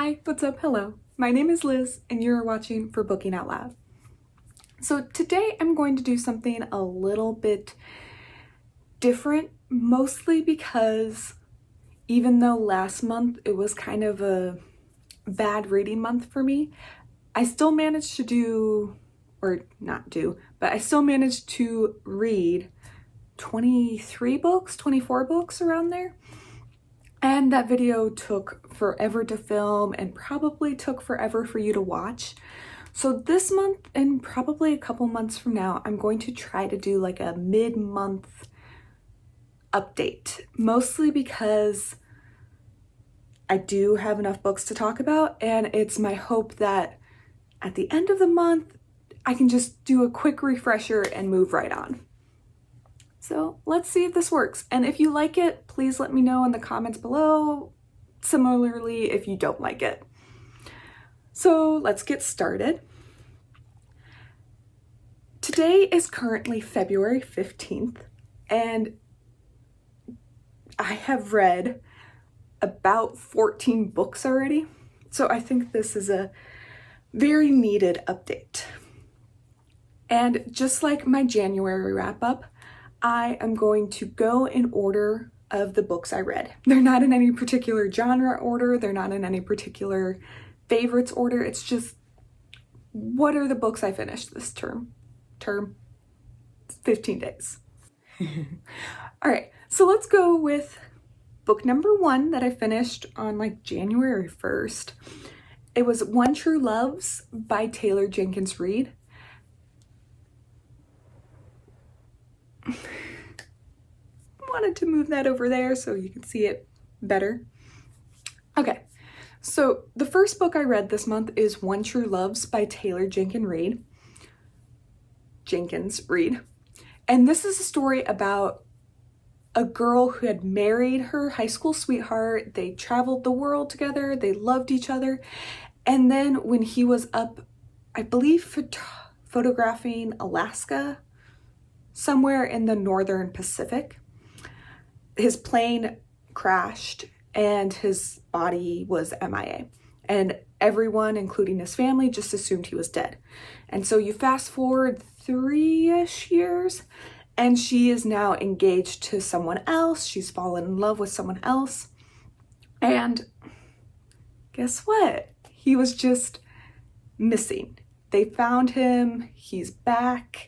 Hi, what's up? Hello. My name is Liz and you're watching for Booking Out Loud. So today I'm going to do something a little bit different, mostly because even though last month it was kind of a bad reading month for me, I still managed to do, or not do, but I still managed to read 23 books, 24 books around there. And that video took forever to film and probably took forever for you to watch. So this month and probably a couple months from now, I'm going to try to do like a mid-month update, mostly because I do have enough books to talk about, and it's my hope that at the end of the month, I can just do a quick refresher and move right on. So let's see if this works. And if you like it, please let me know in the comments below. Similarly, if you don't like it. So let's get started. Today is currently February 15th, and I have read about 14 books already. So I think this is a very needed update. And just like my January wrap up, I am going to go in order of the books I read. They're not in any particular genre order. They're not in any particular favorites order. It's just, what are the books I finished this term? 15 days. All right, so let's go with book number 1 that I finished on like January 1st. It was One True Loves by Taylor Jenkins Reid. Wanted to move that over there so you can see it better. Okay, so the first book I read this month is One True Loves by Taylor Jenkins Reid. And this is a story about a girl who had married her high school sweetheart. They traveled the world together. They loved each other. And then when he was up, I believe, photographing Alaska, somewhere in the northern Pacific, his plane crashed and his body was MIA. And everyone, including his family, just assumed he was dead. And so you fast forward 3-ish years, and she is now engaged to someone else. She's fallen in love with someone else. And guess what? He was just missing. They found him, he's back,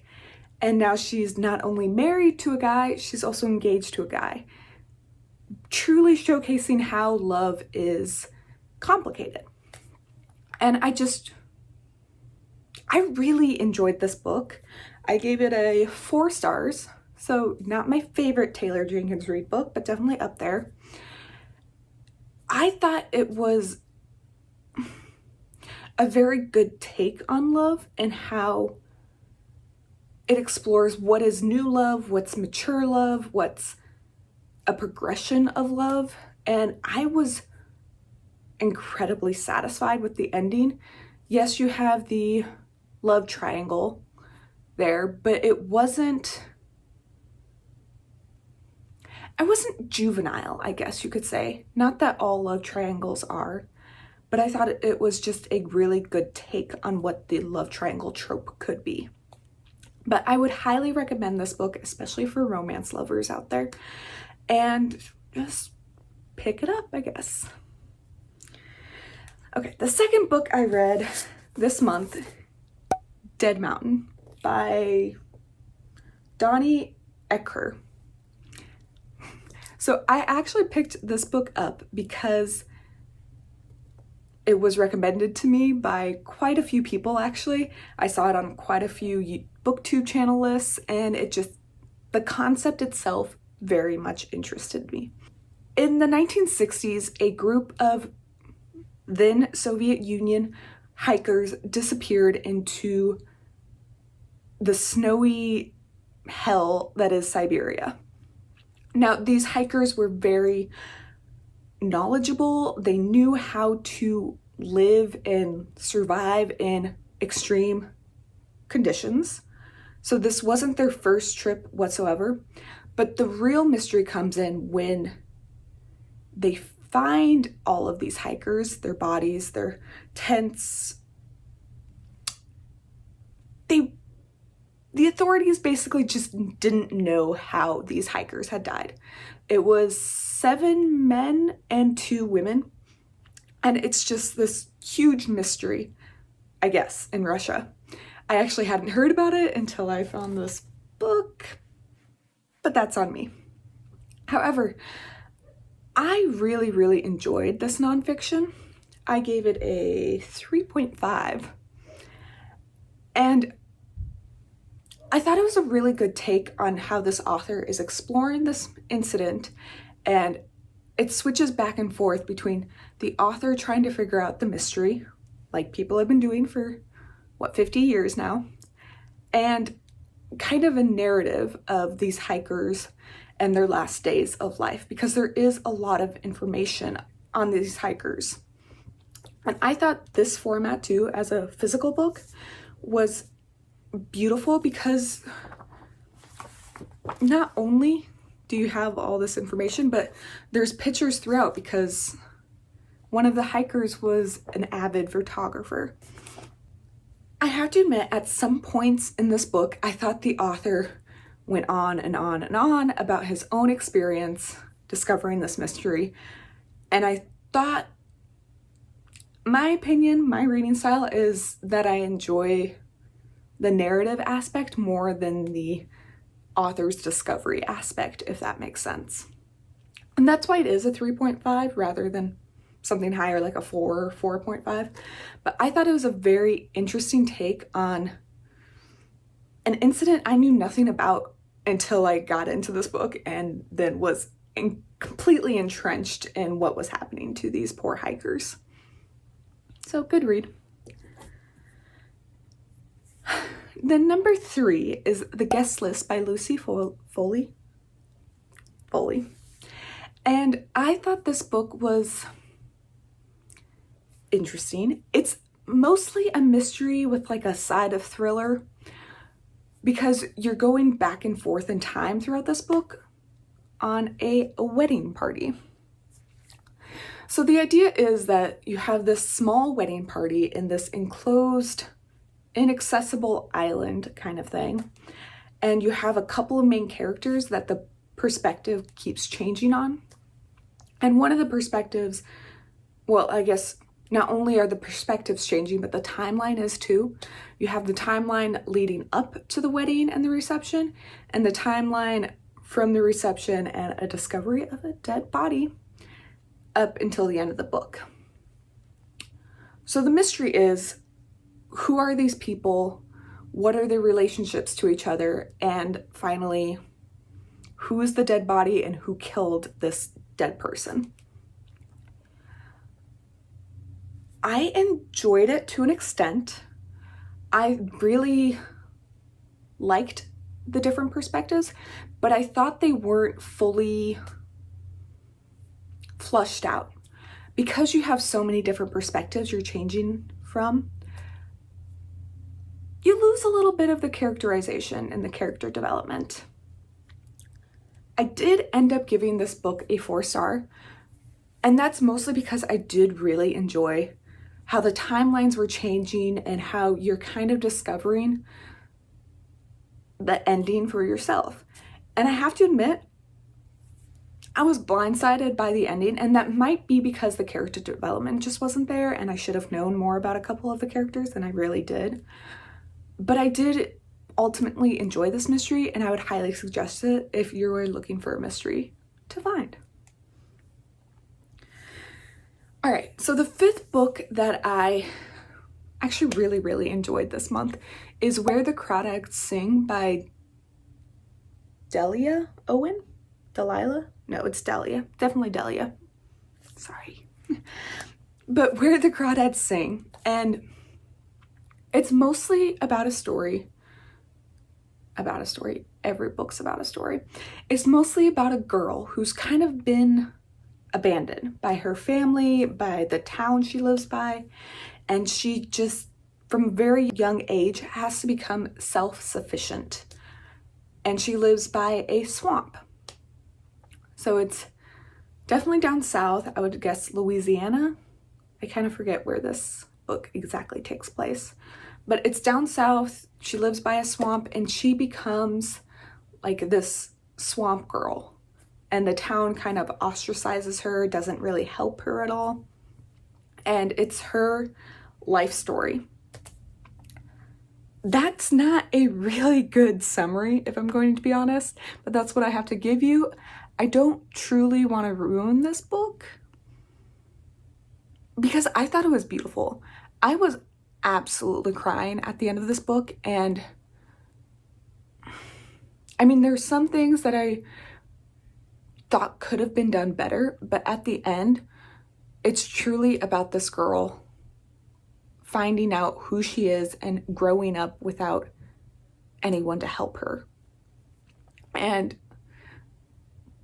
and now she's not only married to a guy, she's also engaged to a guy. Truly showcasing how love is complicated. And I really enjoyed this book. I gave it a 4 stars. So not my favorite Taylor Jenkins Reid book, but definitely up there. I thought it was a very good take on love and how it explores what is new love, what's mature love, what's a progression of love. And I was incredibly satisfied with the ending. Yes, you have the love triangle there, but I wasn't juvenile, I guess you could say. Not that all love triangles are, but I thought it was just a really good take on what the love triangle trope could be. But I would highly recommend this book, especially for romance lovers out there, and just pick it up, I guess. Okay, the second book I read this month, Dead Mountain by Donnie, Eichar. So I actually picked this book up because it was recommended to me by quite a few people, actually. I saw it on quite a few booktube channel lists, and the concept itself very much interested me. In the 1960s, a group of then Soviet Union hikers disappeared into the snowy hell that is Siberia. Now, these hikers were very knowledgeable. They knew how to live and survive in extreme conditions. So this wasn't their first trip whatsoever. But the real mystery comes in when they find all of these hikers, their bodies, their tents. The authorities basically just didn't know how these hikers had died. It was 7 men and 2 women, and it's just this huge mystery, I guess, in Russia. I actually hadn't heard about it until I found this book, but that's on me. However, I really, really enjoyed this nonfiction. I gave it a 3.5, and I thought it was a really good take on how this author is exploring this incident, and it switches back and forth between the author trying to figure out the mystery, like people have been doing for, 50 years now, and kind of a narrative of these hikers and their last days of life, because there is a lot of information on these hikers. And I thought this format too, as a physical book, was beautiful because not only do you have all this information, but there's pictures throughout, because one of the hikers was an avid photographer. I have to admit, at some points in this book, I thought the author went on and on and on about his own experience discovering this mystery. And I thought, my opinion, my reading style is that I enjoy the narrative aspect more than the author's discovery aspect, if that makes sense. And that's why it is a 3.5 rather than something higher like a 4 or 4.5. But I thought it was a very interesting take on an incident I knew nothing about until I got into this book, and then was completely entrenched in what was happening to these poor hikers. So, good read. Then number 3 is The Guest List by Lucy Foley. And I thought this book was interesting. It's mostly a mystery with like a side of thriller, because you're going back and forth in time throughout this book on a wedding party. So the idea is that you have this small wedding party in this enclosed, inaccessible island kind of thing, and you have a couple of main characters that the perspective keeps changing on. And one of the perspectives, well, I guess not only are the perspectives changing, but the timeline is too. You have the timeline leading up to the wedding and the reception, and the timeline from the reception and a discovery of a dead body up until the end of the book. So the mystery is, who are these people? What are their relationships to each other? And finally, who is the dead body and who killed this dead person? I enjoyed it to an extent. I really liked the different perspectives, but I thought they weren't fully flushed out. Because you have so many different perspectives you're changing from, you lose a little bit of the characterization and the character development. I did end up giving this book a 4-star, and that's mostly because I did really enjoy how the timelines were changing and how you're kind of discovering the ending for yourself. And I have to admit, I was blindsided by the ending, and that might be because the character development just wasn't there, and I should have known more about a couple of the characters than I really did. But I did ultimately enjoy this mystery, and I would highly suggest it if you were looking for a mystery to find. All right, so the 5th book that I actually really, really enjoyed this month is Where the Crawdads Sing by Delia? Owen? Delilah? No, it's Delia. Definitely Delia. Sorry. But Where the Crawdads Sing, and it's mostly about a story. Every book's about a story. It's mostly about a girl who's kind of been abandoned by her family, by the town she lives by, and she just, from a very young age, has to become self-sufficient. And she lives by a swamp. So it's Definitely down south. I would guess Louisiana. I kind of forget where this book exactly takes place, but it's down south. She lives by a swamp and she becomes like this swamp girl, and the town kind of ostracizes her, doesn't really help her at all, and it's her life story. That's not a really good summary, if I'm going to be honest, but that's what I have to give you. I don't truly want to ruin this book because I thought it was beautiful. I was absolutely crying at the end of this book, and I mean, there's some things that I thought could have been done better, but at the end, it's truly about this girl finding out who she is and growing up without anyone to help her. And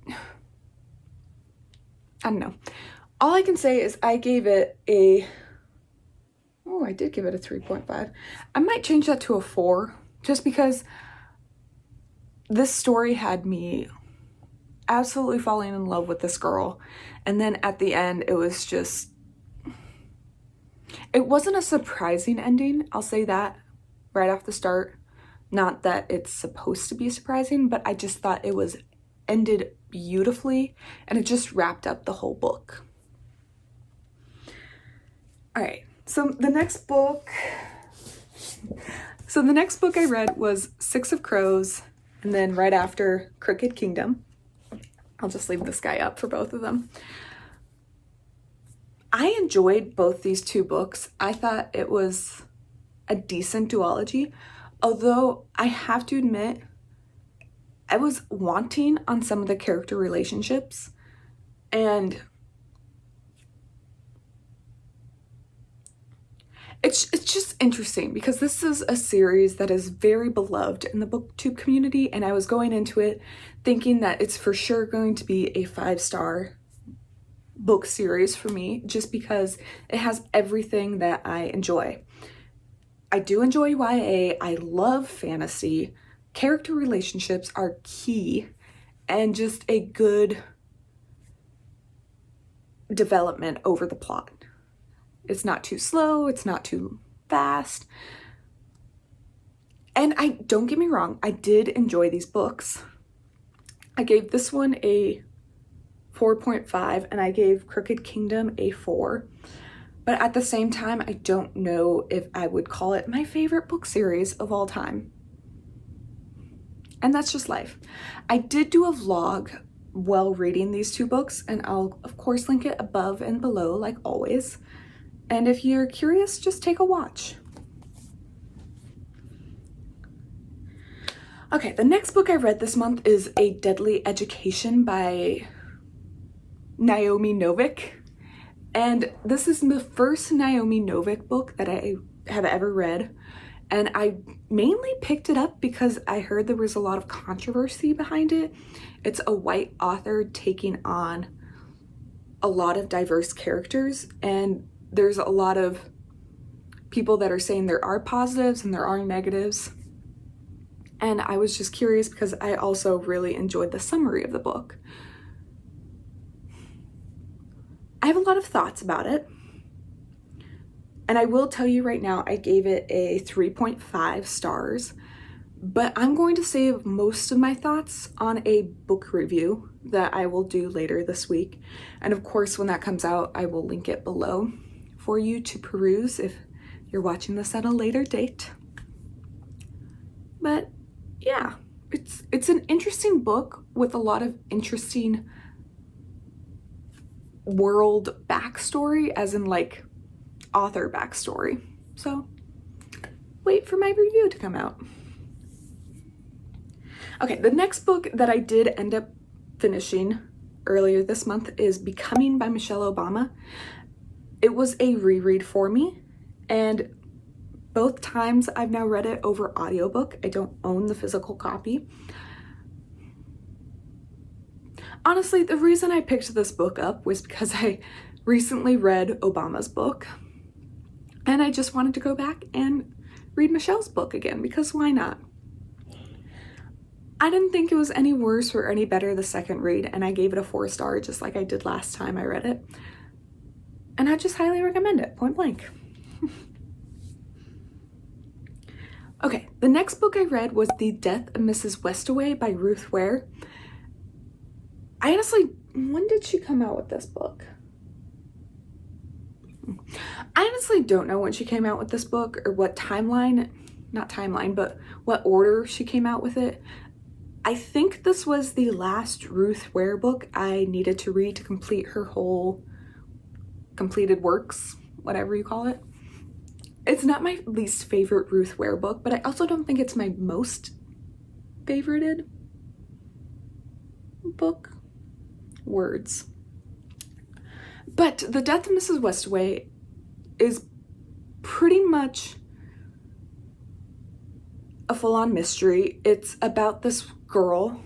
I don't know. All I can say is I gave it I did give it a 3.5. I might change that to a 4 just because this story had me absolutely falling in love with this girl. And then at the end, it was just, it wasn't a surprising ending, I'll say that right off the start. Not that it's supposed to be surprising, but I just thought it was ended beautifully and it just wrapped up the whole book. All right, so the next book I read was Six of Crows, and then right after Crooked Kingdom. I'll just leave this guy up for both of them. I enjoyed both these two books. I thought it was a decent duology, although I have to admit, I was wanting on some of the character relationships, and it's just interesting because this is a series that is very beloved in the booktube community, and I was going into it thinking that it's for sure going to be a 5-star book series for me just because it has everything that I enjoy. I do enjoy YA, I love fantasy, character relationships are key, and just a good development over the plot. It's not too slow, it's not too fast. And don't get me wrong, I did enjoy these books. I gave this one a 4.5 and I gave Crooked Kingdom a 4. But at the same time, I don't know if I would call it my favorite book series of all time. And that's just life. I did do a vlog while reading these two books, and I'll of course link it above and below like always. And if you're curious, just take a watch. Okay, the next book I read this month is A Deadly Education by Naomi Novik. And this is the first Naomi Novik book that I have ever read. And I mainly picked it up because I heard there was a lot of controversy behind it. It's a white author taking on a lot of diverse characters, and there's a lot of people that are saying there are positives and there are negatives. And I was just curious because I also really enjoyed the summary of the book. I have a lot of thoughts about it. And I will tell you right now, I gave it a 3.5 stars, but I'm going to save most of my thoughts on a book review that I will do later this week. And of course, when that comes out, I will link it below for you to peruse if you're watching this at a later date. But yeah, it's an interesting book with a lot of interesting world backstory, as in like author backstory. So wait for my review to come out. Okay, the next book that I did end up finishing earlier this month is Becoming by Michelle Obama. It was a reread for me, and both times I've now read it over audiobook. I don't own the physical copy. Honestly, the reason I picked this book up was because I recently read Obama's book, and I just wanted to go back and read Michelle's book again, because why not? I didn't think it was any worse or any better the second read, and I gave it a 4-star just like I did last time I read it. And I just highly recommend it, point blank. Okay, the next book I read was The Death of Mrs. Westaway by Ruth Ware. I honestly, when did she come out with this book? I honestly don't know when she came out with this book or what timeline, not timeline, but what order she came out with it. I think this was the last Ruth Ware book I needed to read to complete her whole completed works, whatever you call it. It's not my least favorite Ruth Ware book, but I also don't think it's my most favorited book. Words. But The Death of Mrs. Westaway is pretty much a full-on mystery. It's about this girl,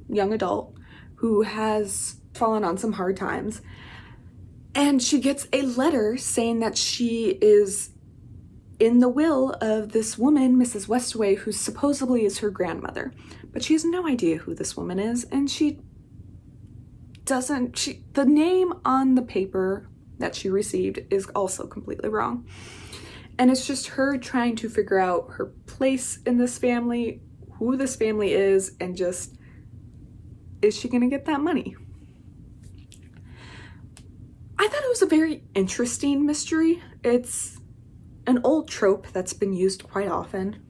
young adult, who has fallen on some hard times, and she gets a letter saying that she is in the will of this woman, Mrs. Westaway, who supposedly is her grandmother, but she has no idea who this woman is, and the name on the paper that she received is also completely wrong. And it's just her trying to figure out her place in this family, who this family is, and just, is she gonna get that money? I thought it was a very interesting mystery. It's an old trope that's been used quite often.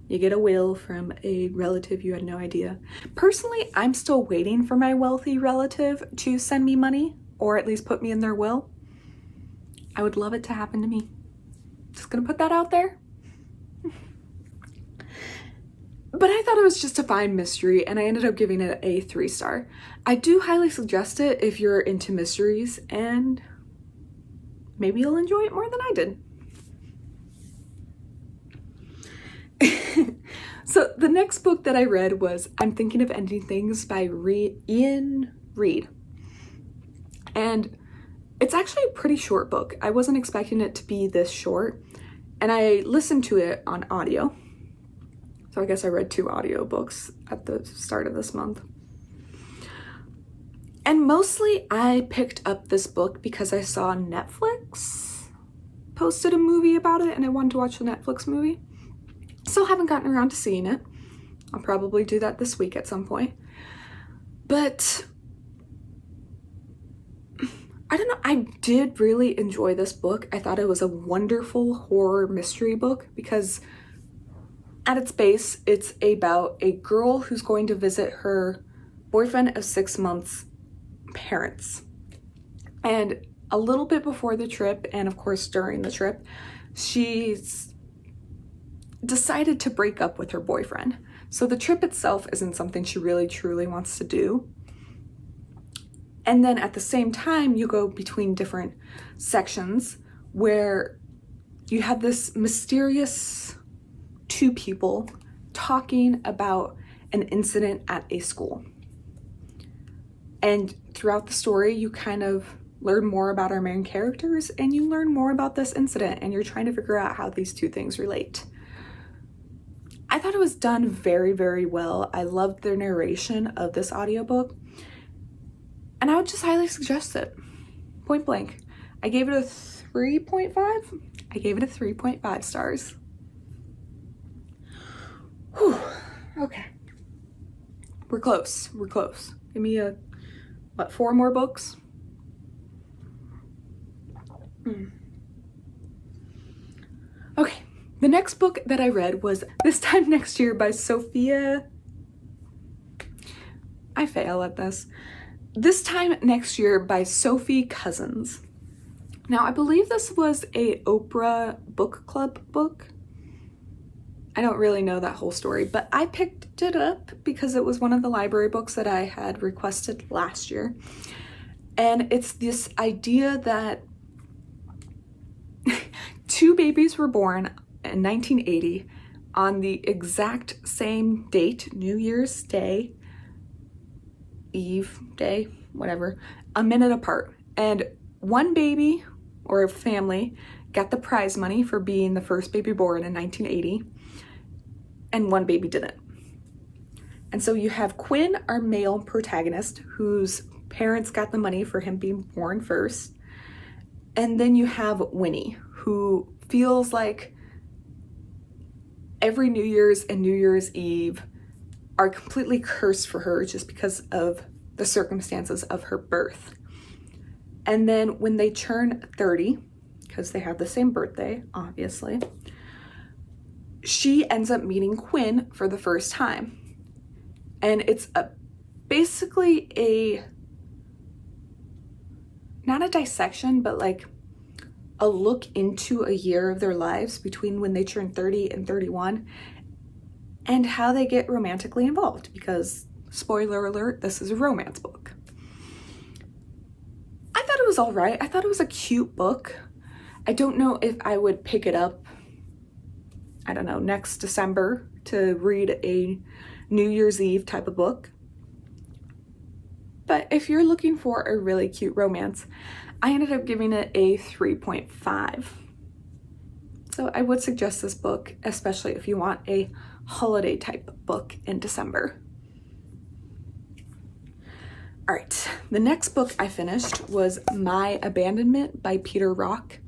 You get a will from a relative you had no idea. Personally, I'm still waiting for my wealthy relative to send me money, or at least put me in their will. I would love it to happen to me. Just gonna put that out there. But I thought it was just a fine mystery, and I ended up giving it a 3-star. I do highly suggest it if you're into mysteries, and maybe you'll enjoy it more than I did. So the next book that I read was I'm Thinking of Ending Things by Iain Reid. And it's actually a pretty short book. I wasn't expecting it to be this short, and I listened to it on audio. So I guess I read 2 audiobooks at the start of this month. And mostly I picked up this book because I saw Netflix posted a movie about it, and I wanted to watch the Netflix movie. Still haven't gotten around to seeing it. I'll probably do that this week at some point. But I don't know, I did really enjoy this book. I thought it was a wonderful horror mystery book because at its base, it's about a girl who's going to visit her boyfriend of 6 months' parents. And a little bit before the trip, and of course during the trip, she's decided to break up with her boyfriend. So the trip itself isn't something she really truly wants to do. And then at the same time, you go between different sections where you have this mysterious 2 people talking about an incident at a school. And throughout the story, you kind of learn more about our main characters, and you learn more about this incident, and you're trying to figure out how these 2 things relate. I thought it was done very, very well. I loved the narration of this audiobook, and I would just highly suggest it. Point blank. I gave it a 3.5. I gave it a 3.5 stars. Whew. Okay. We're close. We're close. Give me 4 more books? Okay. The next book that I read was This Time Next Year by Sophie. I fail at this. This Time Next Year by Sophie Cousens. Now, I believe this was a Oprah book club book. I don't really know that whole story, but I picked it up because it was one of the library books that I had requested last year. And it's this idea that 2 babies were born in 1980 on the exact same date, New Year's Day, Eve Day, whatever, a minute apart. And one baby or a family got the prize money for being the first baby born in 1980, and one baby didn't. And so you have Quinn, our male protagonist, whose parents got the money for him being born first. And then you have Winnie, who feels like every New Year's and New Year's Eve are completely cursed for her just because of the circumstances of her birth. And then when they turn 30, because they have the same birthday, obviously, she ends up meeting Quinn for the first time. And it's basically not a dissection, but like a look into a year of their lives between when they turn 30 and 31 and how they get romantically involved, because spoiler alert, this is a romance book. I thought it was all right. I thought it was a cute book. I don't know if I would pick it up, I don't know, next December to read a New Year's Eve type of book. But if you're looking for a really cute romance, I ended up giving it a 3.5. So I would suggest this book, especially if you want a holiday type book in December. All right, the next book I finished was My Abandonment by Peter Rock.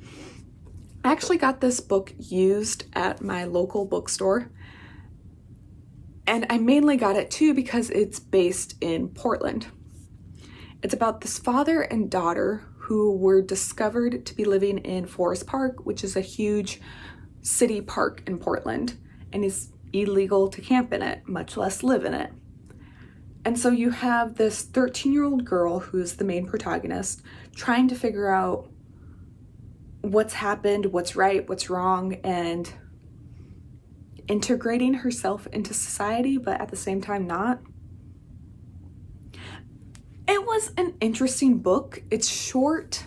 I actually got this book used at my local bookstore. And I mainly got it too because it's based in Portland. It's about this father and daughter who were discovered to be living in Forest Park, which is a huge city park in Portland, and it's illegal to camp in it, much less live in it. And so you have this 13-year-old girl who's the main protagonist trying to figure out what's happened, what's right, what's wrong, and integrating herself into society, but at the same time not. It was an interesting book. It's short,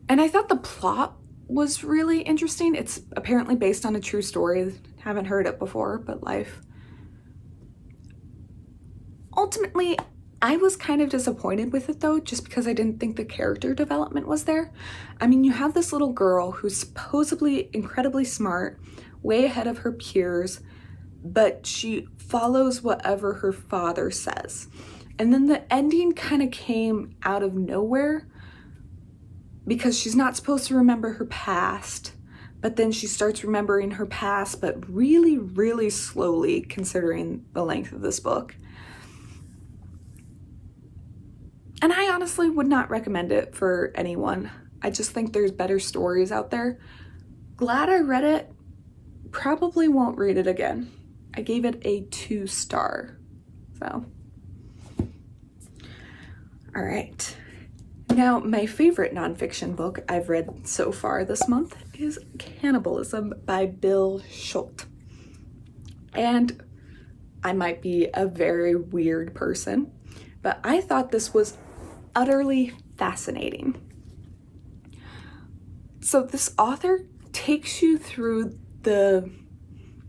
and I thought the plot was really interesting. It's apparently based on a true story. Haven't heard it before, but life. Ultimately, I was kind of disappointed with it though, just because I didn't think the character development was there. I mean, you have this little girl who's supposedly incredibly smart, way ahead of her peers, but she follows whatever her father says. And then the ending kind of came out of nowhere because she's not supposed to remember her past, but then she starts remembering her past, but really, really slowly considering the length of this book. And I honestly would not recommend it for anyone. I just think there's better stories out there. Glad I read it. Probably won't read it again. I gave it a 2-star. So. All right. Now, my favorite nonfiction book I've read so far this month is Cannibalism by Bill Schutt. And I might be a very weird person, but I thought this was utterly fascinating. So this author takes you through the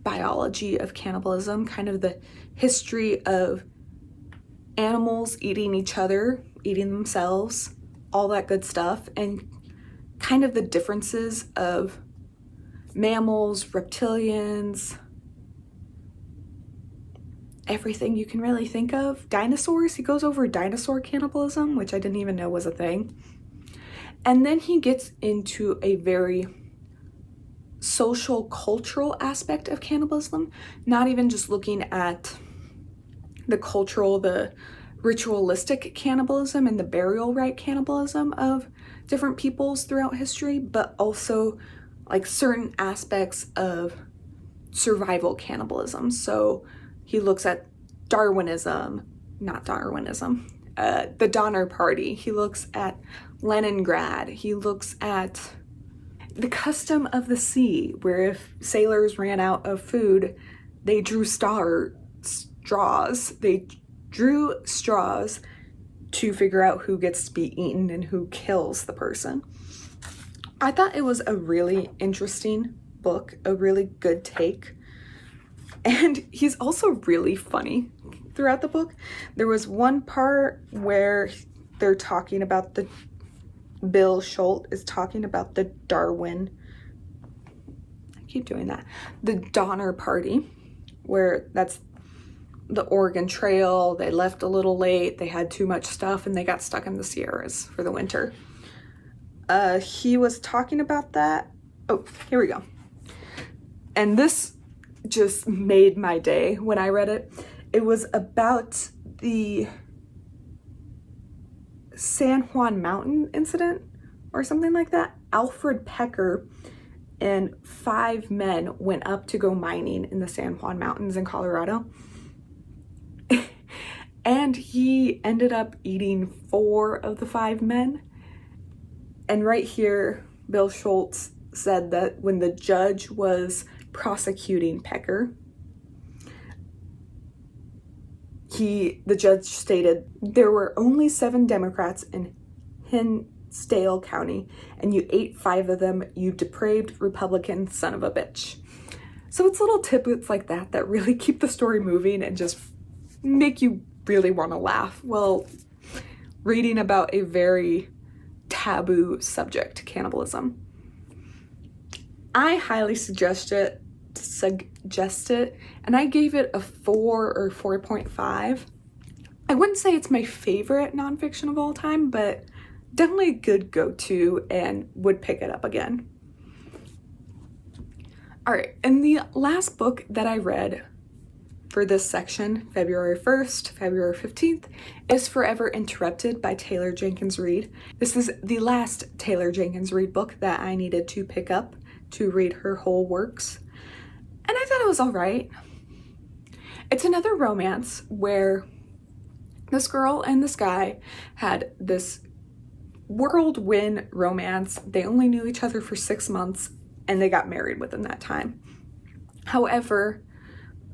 biology of cannibalism, kind of the history of animals eating each other, eating themselves, all that good stuff, and kind of the differences of mammals, reptilians, everything you can really think of. Dinosaurs, he goes over dinosaur cannibalism, which I didn't even know was a thing. And then he gets into a very social, cultural aspect of cannibalism, not even just looking at the cultural, the ritualistic cannibalism and the burial rite cannibalism of different peoples throughout history, but also like certain aspects of survival cannibalism. So he looks at Darwinism, not Darwinism, the Donner Party. He looks at Leningrad. He looks at the custom of the sea, where if sailors ran out of food, they drew straws. They drew straws to figure out who gets to be eaten and who kills the person. I thought it was a really interesting book, a really good take. And he's also really funny throughout the book. There was one part where they're talking about Bill Schutt is talking about the the Donner Party, where that's the Oregon Trail. They left a little late. They had too much stuff and they got stuck in the Sierras for the winter. He was talking about that. Oh, here we go. And this just made my day when I read it. It was about the San Juan Mountain incident or something like that. Alfred Pecker and 5 men went up to go mining in the San Juan Mountains in Colorado. And he ended up eating 4 of the 5 men. And right here, Bill Schultz said that when the judge was prosecuting Pecker, the judge stated, there were only 7 Democrats in Hinsdale County, and you ate 5 of them, you depraved Republican son of a bitch. So it's little tidbits like that that really keep the story moving and just make you really want to laugh while reading about a very taboo subject, cannibalism. I highly suggest it, and I gave it a 4 or 4.5. I wouldn't say it's my favorite nonfiction of all time, but definitely a good go-to and would pick it up again. All right, and the last book that I read for this section, February 1st, February 15th, is Forever Interrupted by Taylor Jenkins Reid. This is the last Taylor Jenkins Reid book that I needed to pick up to read her whole works. And I thought it was all right. It's another romance where this girl and this guy had this whirlwind romance. They only knew each other for 6 months and they got married within that time. However,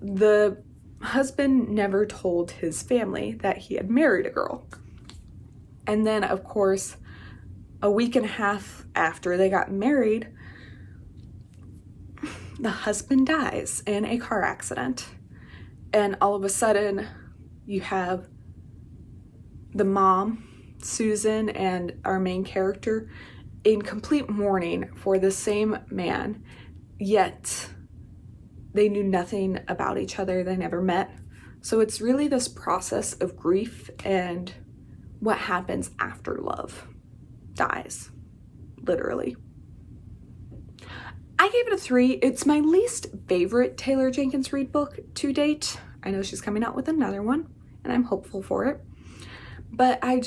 the husband never told his family that he had married a girl. And then, of course, a week and a half after they got married, the husband dies in a car accident. And all of a sudden, you have the mom, Susan, and our main character in complete mourning for the same man, yet they knew nothing about each other. They never met. So it's really this process of grief and what happens after love dies, literally. I gave it a 3. It's my least favorite Taylor Jenkins Reid book to date. I know she's coming out with another one, and I'm hopeful for it. But I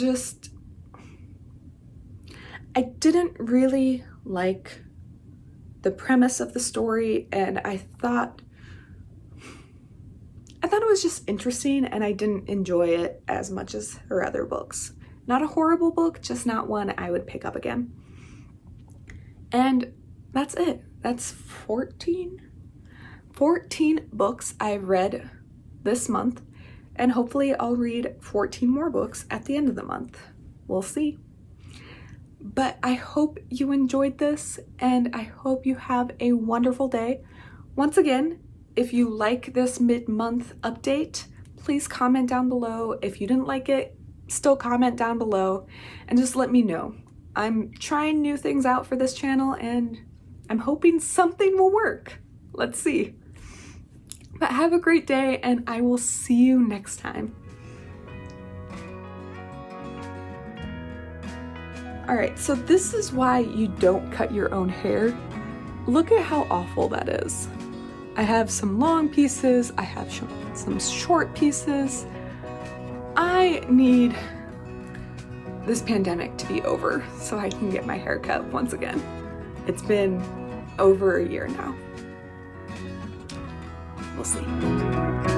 didn't really like the premise of the story, and I thought it was just interesting, and I didn't enjoy it as much as her other books. Not a horrible book, just not one I would pick up again. And that's it. That's 14 books I've read this month, and hopefully I'll read 14 more books at the end of the month. We'll see. But I hope you enjoyed this, and I hope you have a wonderful day. Once again, if you like this mid-month update, please comment down below. If you didn't like it, still comment down below and just let me know. I'm trying new things out for this channel, and I'm hoping something will work. Let's see. But have a great day, and I will see you next time. Alright, so this is why you don't cut your own hair. Look at how awful that is. I have some long pieces, I have some short pieces. I need this pandemic to be over so I can get my hair cut once again. It's been over a year now. We'll see.